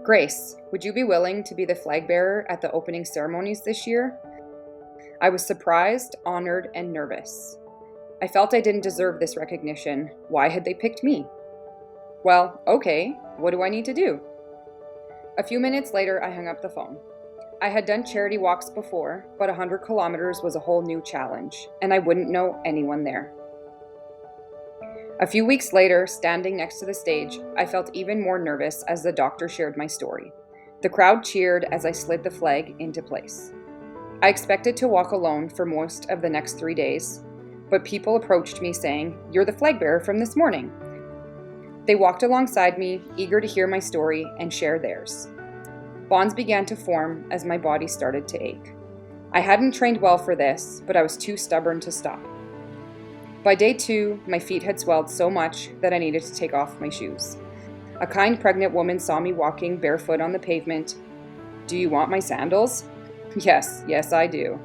Grace, would you be willing to be the flag bearer at the opening ceremonies this year? I was surprised, honored, and nervous. I felt I didn't deserve this recognition. Why had they picked me? Well, okay, what do I need to do? A few minutes later, I hung up the phone. I had done charity walks before, but 100 kilometers was a whole new challenge, and I wouldn't know anyone there. A few weeks later, standing next to the stage, I felt even more nervous as the doctor shared my story. The crowd cheered as I slid the flag into place. I expected to walk alone for most of the next 3 days, but people approached me saying, "You're the flag bearer from this morning." They walked alongside me, eager to hear my story and share theirs. Bonds began to form as my body started to ache. I hadn't trained well for this, but I was too stubborn to stop. By day 2, my feet had swelled so much that I needed to take off my shoes. A kind pregnant woman saw me walking barefoot on the pavement. "Do you want my sandals?" Yes, I do.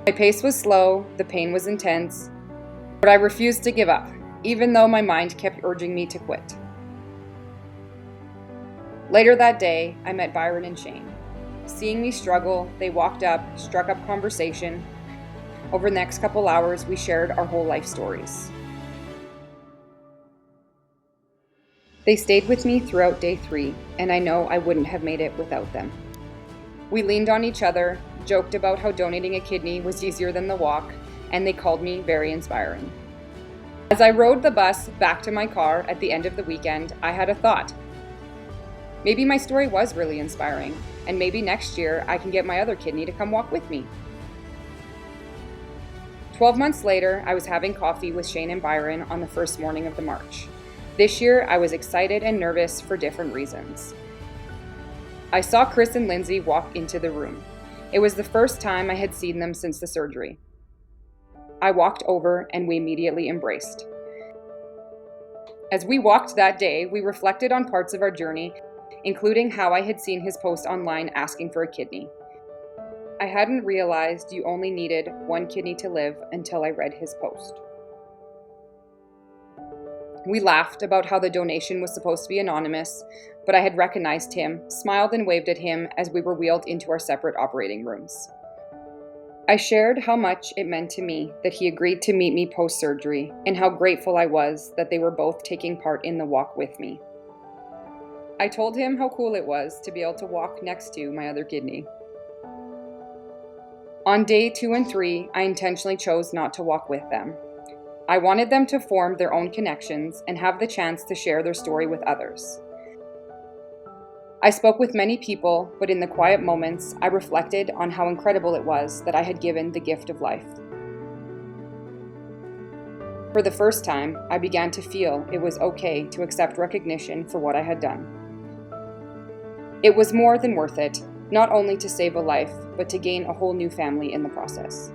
My pace was slow, the pain was intense, but I refused to give up, even though my mind kept urging me to quit. Later that day, I met Byron and Shane. Seeing me struggle, they walked up, struck up conversation. Over the next couple hours, we shared our whole life stories. They stayed with me throughout day 3, and I know I wouldn't have made it without them. We leaned on each other, joked about how donating a kidney was easier than the walk, and they called me very inspiring. As I rode the bus back to my car at the end of the weekend, I had a thought. Maybe my story was really inspiring, and maybe next year I can get my other kidney to come walk with me. 12 months later, I was having coffee with Shane and Byron on the first morning of the march. This year, I was excited and nervous for different reasons. I saw Chris and Lindsay walk into the room. It was the first time I had seen them since the surgery. I walked over and we immediately embraced. As we walked that day, we reflected on parts of our journey, including how I had seen his post online asking for a kidney. I hadn't realized you only needed one kidney to live until I read his post. We laughed about how the donation was supposed to be anonymous, but I had recognized him, smiled and waved at him as we were wheeled into our separate operating rooms. I shared how much it meant to me that he agreed to meet me post-surgery and how grateful I was that they were both taking part in the walk with me. I told him how cool it was to be able to walk next to my other kidney. On day 2 and 3, I intentionally chose not to walk with them. I wanted them to form their own connections and have the chance to share their story with others. I spoke with many people, but in the quiet moments, I reflected on how incredible it was that I had given the gift of life. For the first time, I began to feel it was okay to accept recognition for what I had done. It was more than worth it, not only to save a life, but to gain a whole new family in the process.